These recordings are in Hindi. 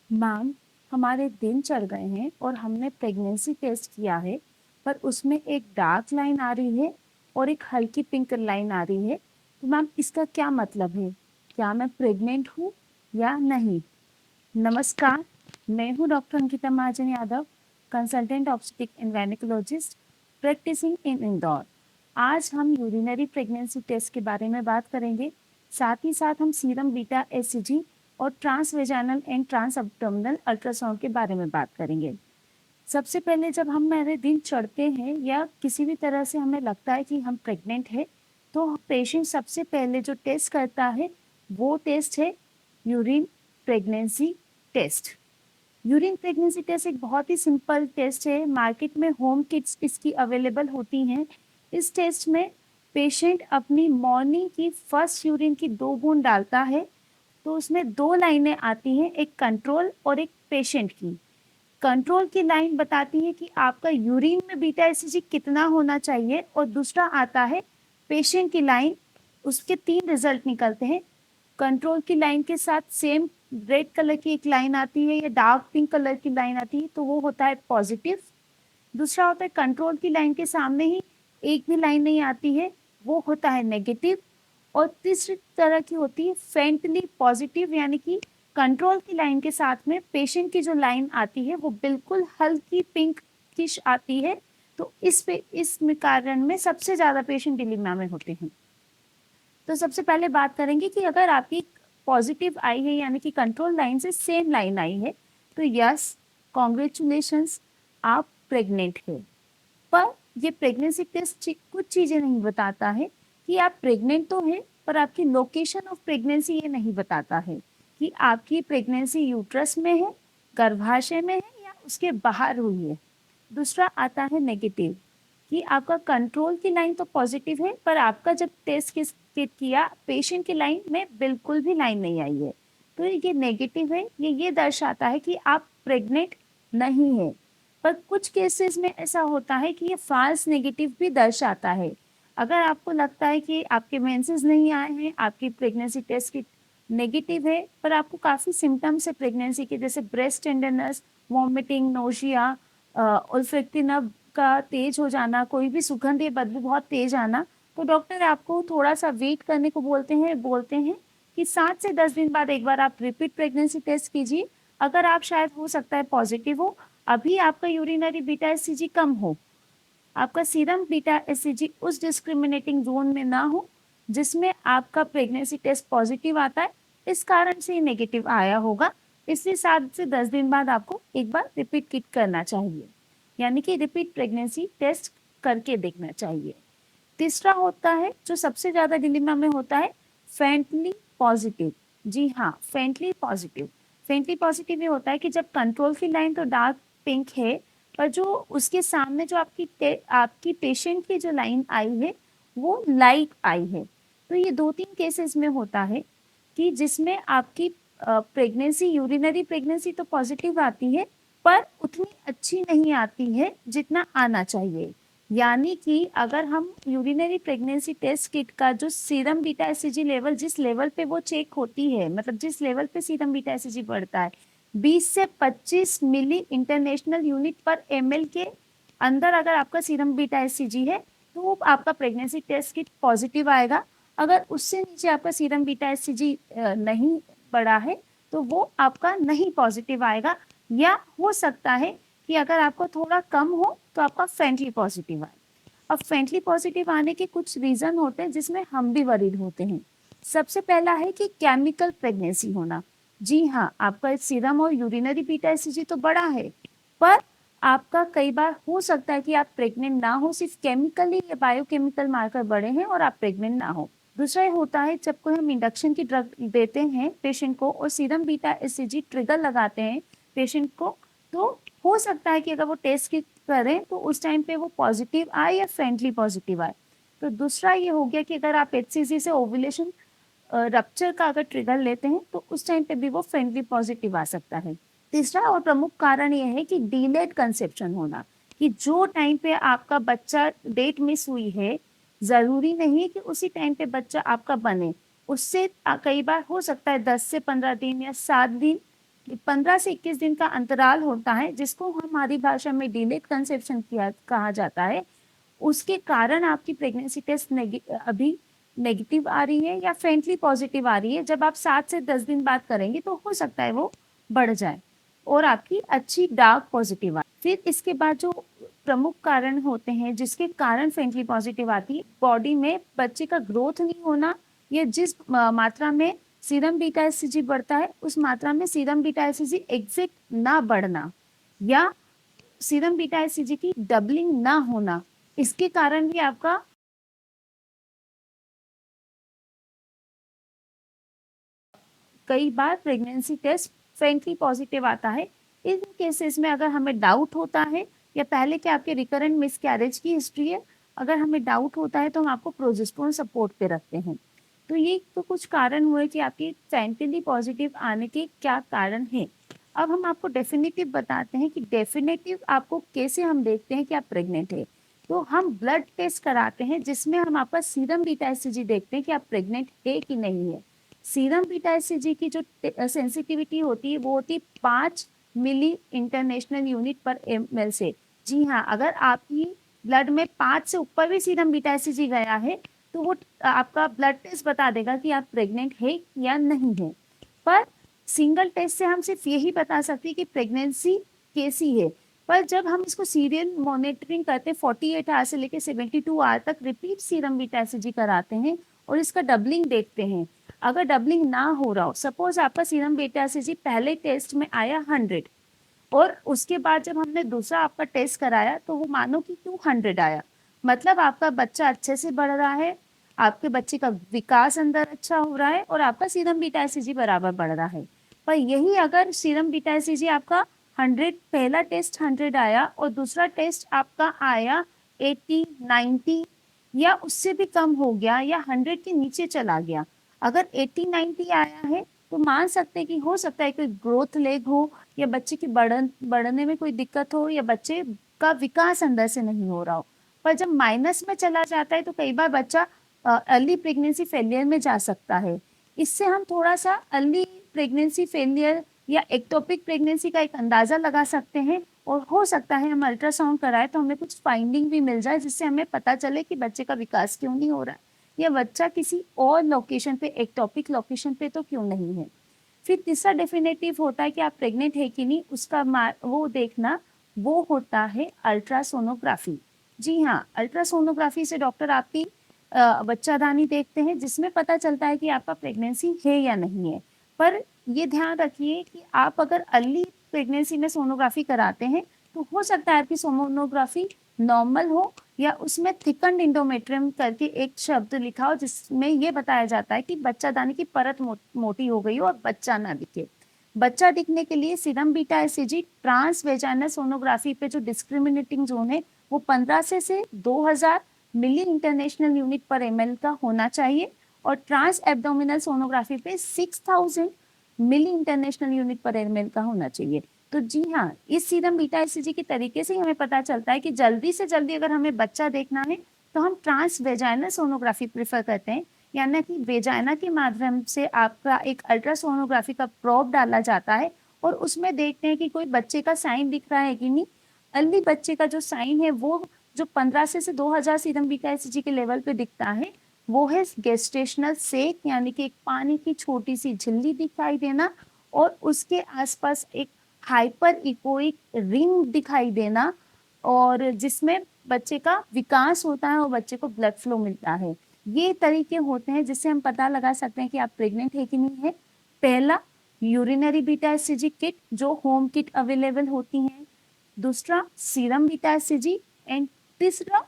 मैम, हमारे दिन चढ़ गए हैं और हमने प्रेगनेंसी टेस्ट किया है, पर उसमें एक डार्क लाइन आ रही है और एक हल्की पिंक लाइन आ रही है। तो मैम, इसका क्या मतलब है? क्या मैं प्रेग्नेंट हूँ या नहीं? नमस्कार, मैं हूँ doctor Ankita Mahajan Yadav, consultant obstetric and gynaecologist, practising in Indore. आज हम यूरिनरी प्रेगनेंसी टेस्ट के बारे में बात करेंगे। साथ ही साथ हम सीरम बीटा एचसीजी और transvaginal and trans abdominal ultrasound के बारे में बात करेंगे। सबसे पहले जब हमारे दिन चढ़ते हैं या किसी भी तरह से हमें लगता है कि हम प्रेग्नेंट है, तो पेशेंट सबसे पहले जो टेस्ट करता है वो टेस्ट है urine pregnancy test. Urine pregnancy test एक बहुत ही सिंपल टेस्ट है। मार्केट में होम किट्स इसकी अवेलेबल होती हैं। इस टेस्ट में पेशेंट अपनी मॉर्निंग की फर्स्ट यूरिन की 2 बूंद डालता है, तो उसमें 2 लाइनें आती हैं, एक कंट्रोल और एक पेशेंट की। कंट्रोल की लाइन बताती है कि आपका यूरिन में बीटा एसीजी कितना होना चाहिए, और दूसरा आता है पेशेंट की लाइन। उसके 3 रिजल्ट निकलते हैं। कंट्रोल की लाइन के साथ सेम रेड कलर की एक लाइन आती है या डार्क पिंक कलर की लाइन आती है, तो वो होता है पॉजिटिव। दूसरा होता है कंट्रोल की लाइन के सामने ही एक भी लाइन नहीं आती है, वो होता है नेगेटिव। और तीसरी तरह की होती है फेंटली पॉजिटिव, यानी कि कंट्रोल की लाइन के साथ में पेशेंट की जो लाइन आती है वो बिल्कुल हल्की पिंक किश आती है। तो इस कारण में सबसे ज्यादा पेशेंट डिलीमा में होते हैं। तो सबसे पहले बात करेंगे कि अगर आपकी पॉजिटिव आई है, यानी कि कंट्रोल लाइन से सेम लाइन आई है, तो यस, कॉन्ग्रेचुलेशंस, आप प्रेग्नेंट है। पर ये प्रेगनेंसी टेस्ट कुछ चीजें नहीं बताता है कि आप प्रेग्नेंट तो हैं, पर आपकी लोकेशन ऑफ प्रेगनेंसी ये नहीं बताता है कि आपकी प्रेगनेंसी यूट्रस में है, गर्भाशय में है या उसके बाहर हुई है। दूसरा आता है नेगेटिव, कि आपका कंट्रोल की लाइन तो पॉजिटिव है, पर आपका जब टेस्ट किया पेशेंट की लाइन में बिल्कुल भी लाइन नहीं आई है, तो ये नेगेटिव है। ये दर्शाता है कि आप प्रेग्नेंट नहीं है। पर कुछ केसेस में ऐसा होता है कि ये फॉल्स नेगेटिव भी दर्शाता है। अगर आपको लगता है कि आपके मेंसेस नहीं आए हैं, आपकी प्रेगनेंसी टेस्ट की नेगेटिव है, पर आपको काफ़ी सिम्टम्स है प्रेगनेंसी के, जैसे breast tenderness, vomiting, nausea, olfactory nerve का तेज हो जाना, कोई भी सुगंध या बदबू बहुत तेज आना, तो डॉक्टर आपको थोड़ा सा वेट करने को बोलते हैं कि 7 से 10 दिन बाद एक बार आप रिपीट प्रेगनेंसी टेस्ट कीजिए। अगर आप शायद हो सकता है पॉजिटिव हो, अभी आपका यूरिनरी बीटा एससीजी कम हो, आपका सीरम बीटा एससीजी उस डिस्क्रिमिनेटिंग जोन में ना हो जिसमें आपका प्रेगनेंसी टेस्ट पॉजिटिव आता है, इस कारण से नेगेटिव आया होगा। इसलिए 7 से 10 दिन बाद आपको एक बार रिपीट किट करना चाहिए, यानी कि रिपीट प्रेगनेंसी टेस्ट करके देखना चाहिए। तीसरा होता है जो सबसे ज्यादा डिलीमा में होता है, फेंटली पॉजिटिव। जी हाँ, फेंटली पॉजिटिव। फेंटली पॉजिटिव ये होता है कि जब कंट्रोल की लाइन तो डार्क पिंक है, पर जो उसके सामने जो आपकी पेशेंट की जो लाइन आई है वो लाइट आई है। तो ये 2-3 केसेस में होता है कि जिसमें आपकी प्रेगनेंसी, यूरिनरी प्रेगनेंसी तो पॉजिटिव आती है, पर उतनी अच्छी नहीं आती है जितना आना चाहिए। यानी कि अगर हम यूरिनरी प्रेगनेंसी टेस्ट किट का जो सीरम बीटा एससीजी लेवल, जिस लेवल पे वो चेक होती है, मतलब जिस लेवल पे सीरम बीटा एससीजी बढ़ता है, 20 से 25 मिली इंटरनेशनल यूनिट पर एमएल के अंदर अगर आपका सीरम बीटा एससीजी है, तो वो आपका प्रेगनेंसी टेस्ट किट पॉजिटिव आएगा। अगर उससे नीचे आपका सीरम बीटा एससीजी नहीं बढ़ा है, तो वो आपका नहीं पॉजिटिव आएगा। या हो सकता है कि अगर आपको थोड़ा कम हो तो आपका फ्रेंडली पॉजिटिव आए। अब फ्रेंडली पॉजिटिव आने के कुछ रीजन होते हैं जिसमें हम भी वरीड होते हैं। सबसे पहला है कि केमिकल प्रेगनेंसी होना। जी हाँ, आपका सीरम और यूरिनरी बीटा एससीजी तो बड़ा है, पर आपका कई बार हो सकता है कि आप प्रेग्नेंट ना हो, सिर्फ केमिकली या बायोकेमिकल मार्कर बड़े हैं और आप प्रेग्नेंट ना हो। दूसरा ये होता है जब कोई हम इंडक्शन की ड्रग देते हैं पेशेंट को और सीरम बीटा एससीजी ट्रिगर लगाते हैं पेशेंट को, तो हो सकता है कि अगर वो टेस्ट की करें तो उस टाइम पे वो पॉजिटिव आए या फ्रेंडली पॉजिटिव आए। तो दूसरा ये हो गया कि अगर आप एचसीजी से ओव्यूलेशन रप्चर का अगर ट्रिगर लेते हैं तो उस टाइम पे भी वो फ्रेंडली पॉजिटिव आ सकता है। तीसरा और प्रमुख कारण ये है कि डिलेड कंसेप्शन होना, कि जो टाइम पे आपका बच्चा डेट मिस हुई है, जरूरी नहीं है कि उसी टाइम पे बच्चा आपका बने। उससे कई बार हो सकता है 10 से 15 दिन या 7 दिन 15 से 21 दिन का अंतराल होता है, जिसको हमारी भाषा में डिलेड कंसेप्शन किया कहा जाता है, उसके कारण आपकी प्रेगनेंसी टेस्ट अभी नेगेटिव आ रही है या फेंटली पॉजिटिव आ रही है। जब आप 7 से 10 दिन बाद करेंगे तो हो सकता है वो बढ़ जाए और आपकी अच्छी डार्क पॉजिटिव आए। फिर इसके बाद जो प्रमुख कारण होते हैं जिसके कारण फेंटली पॉजिटिव आती है, बॉडी में बच्चे का ग्रोथ नहीं होना, या जिस मात्रा में सीरम बीटा एससीजी बढ़ता है उस मात्रा में सीरम बीटा एससीजी एग्जैक्ट ना बढ़ना, या सीरम बीटा एससीजी की डबलिंग ना होना, इसके कारण भी आपका कई बार प्रेगनेंसी टेस्ट फेंटली पॉजिटिव आता है। इन केसेस में अगर हमें डाउट होता है या पहले के आपके रिकरेंट मिसकैरेज की हिस्ट्री है, अगर हमें डाउट होता है तो हम आपको प्रोजेस्टेरोन सपोर्ट पे रखते हैं। तो ये तो कुछ कारण हुए कि आपकी फेंटली पॉजिटिव आने के क्या कारण है। अब हम आपको डेफिनेटिव बताते हैं कि डेफिनेटिव आपको कैसे हम देखते हैं कि आप प्रेग्नेंट है। तो हम ब्लड टेस्ट कराते हैं जिसमें हम आपका सीरम बीटा एससीजी देखते हैं कि आप प्रेग्नेंट है कि नहीं है। सीरम बीटा एससीजी की जो सेंसिटिविटी होती है वो होती है 5 मिली इंटरनेशनल यूनिट पर ml से। जी हाँ, अगर आपकी ब्लड में 5 से ऊपर भी सीरम बीटा एससीजी गया है तो वो आपका ब्लड टेस्ट बता देगा कि आप प्रेग्नेंट है या नहीं है। पर सिंगल टेस्ट से हम सिर्फ यही बता सकते हैं कि प्रेगनेंसी कैसी है। पर जब हम इसको सीरियल मॉनिटरिंग करते हैं 48 आवर से लेकर 72 आवर तक रिपीट सीरम बीटा एससीजी कराते हैं और इसका डबलिंग देखते हैं। अगर डबलिंग ना हो रहा हो, सपोज आपका सीरम बीटा एससीजी पहले टेस्ट में आया 100 और उसके बाद जब हमने दूसरा आपका टेस्ट कराया तो वो मानो कि 200 आया, मतलब आपका बच्चा अच्छे से बढ़ रहा है, आपके बच्चे का विकास अंदर अच्छा हो रहा है और आपका सीरम बीटा एससीजी बराबर बढ़ रहा है। पर यही अगर सीरम बीटा एससीजी आपका 100, पहला टेस्ट 100 आया और दूसरा टेस्ट आपका आया 80, 90 या उससे भी कम हो गया या 100 के नीचे चला गया, अगर 80, 90 आया है तो मान सकते हैं कि हो सकता है कोई ग्रोथ लेग हो या बच्चे की बढ़ने में कोई दिक्कत हो या बच्चे का विकास अंदर से नहीं हो रहा हो। पर जब माइनस में चला जाता है तो कई बार बच्चा अर्ली प्रेगनेंसी फेलियर में जा सकता है। इससे हम थोड़ा सा अर्ली प्रेगनेंसी फेलियर या एक्टोपिक प्रेगनेंसी का एक अंदाजा लगा सकते हैं और हो सकता है हम अल्ट्रासाउंड कराएं तो हमें कुछ फाइंडिंग भी मिल जाए जिससे हमें पता चले कि बच्चे का विकास क्यों नहीं हो रहा है या बच्चा किसी और लोकेशन पे, एक्टोपिक लोकेशन पे तो क्यों नहीं है। फिर तीसरा डेफिनेटिव होता है कि आप प्रेग्नेंट है कि नहीं, उसका वो देखना, वो होता है अल्ट्रासोनोग्राफी। जी हाँ, अल्ट्रासोनोग्राफी से डॉक्टर आपकी बच्चादानी देखते हैं जिसमें पता चलता है कि आपका प्रेगनेंसी है या नहीं है। पर ये ध्यान रखिए कि आप अगर अर्ली प्रेगनेंसी में सोनोग्राफी कराते हैं तो हो सकता है आपकी सोनोग्राफी नॉर्मल हो या उसमें थिकन्ड इंडोमेट्रियम करके एक शब्द लिखा हो जिसमें ये बताया जाता है कि बच्चादानी की परत मोटी हो गई हो और बच्चा ना दिखे। बच्चा दिखने के लिए serum beta SCG trans vaginal sonography पे जो डिस्क्रिमिनेटिंग जोन है वो 15 से 2000 milli international unit per ml का होना चाहिए और ट्रांस एब्डोमिनल सोनोग्राफी पे 6000 मिली इंटरनेशनल यूनिट पर ml का होना चाहिए। तो जी हाँ, इस सीरम बीटा एससीजी के तरीके से हमें पता चलता है कि जल्दी से जल्दी अगर हमें बच्चा देखना है तो हम ट्रांस वेजाइनल सोनोग्राफी प्रेफर करते हैं, यानी कि वेजाइना के माध्यम से आपका एक अल्ट्रासोनोग्राफी का प्रोब डाला जाता है और उसमें देखते हैं कि कोई बच्चे का साइन दिख रहा है कि नहीं। अर्ली बच्चे का जो साइन है वो जो 15 से 2000 सीरम बीटा एससीजी के लेवल पे दिखता है वो है गेस्टेशनल सेक, यानी कि एक पानी की छोटी सी झिल्ली दिखाई देना और उसके आसपास एक हाइपर इकोइक रिंग दिखाई देना और जिसमें बच्चे का विकास होता है और बच्चे को ब्लड फ्लो मिलता है। ये तरीके होते हैं जिससे हम पता लगा सकते हैं कि आप प्रेग्नेंट है कि नहीं है। पहला, यूरिनरी बीटा एससीजी किट जो होम किट अवेलेबल होती हैं। दूसरा, सीरम बीटा एससीजी एंड तीसरा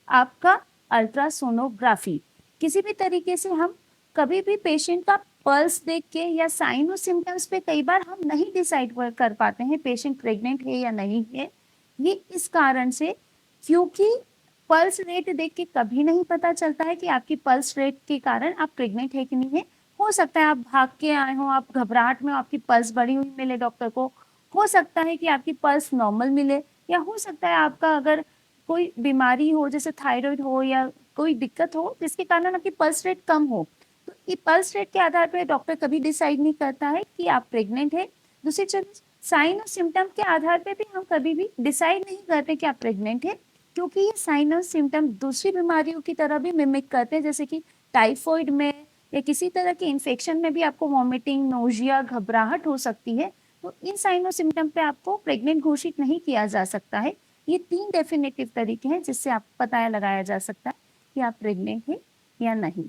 आपका अल्ट्रासोनोग्राफी। किसी भी तरीके से हम कभी भी पेशेंट का पल्स देख के या साइन और सिम्टम्स पे कई बार हम नहीं डिसाइड कर पाते हैं पेशेंट प्रेग्नेंट है या नहीं है। ये इस कारण से क्योंकि पल्स रेट देख के कभी नहीं पता चलता है कि आपकी पल्स रेट के कारण आप प्रेग्नेंट है कि नहीं है। हो सकता है आप भाग के आए हो, आप घबराहट में आपकी पल्स बढ़ी हुई मिले डॉक्टर को, हो सकता है कि आपकी पल्स नॉर्मल मिले, या हो सकता है आपका अगर कोई बीमारी हो जैसे थायराइड हो या कोई दिक्कत हो जिसके कारण आपकी पल्स रेट कम हो। तो ये पल्स रेट के आधार पर डॉक्टर कभी डिसाइड नहीं करता है कि आप प्रेग्नेंट है। दूसरी चीज, साइन और सिम्टम के आधार पे भी हम कभी भी डिसाइड नहीं करते कि आप प्रेग्नेंट है, क्योंकि ये साइन और सिम्टम दूसरी बीमारियों की तरह भी मिमिक करते हैं, जैसे कि टाइफॉइड में या किसी तरह के इन्फेक्शन में भी आपको वॉमिटिंग, नोजिया, घबराहट हो सकती है। तो इन साइन और सिम्टम पे आपको प्रेग्नेंट घोषित नहीं किया जा सकता है। ये 3 डेफिनेटिव तरीके हैं जिससे आप पता लगाया जा सकता है कि आप प्रेग्नेंट हैं या नहीं।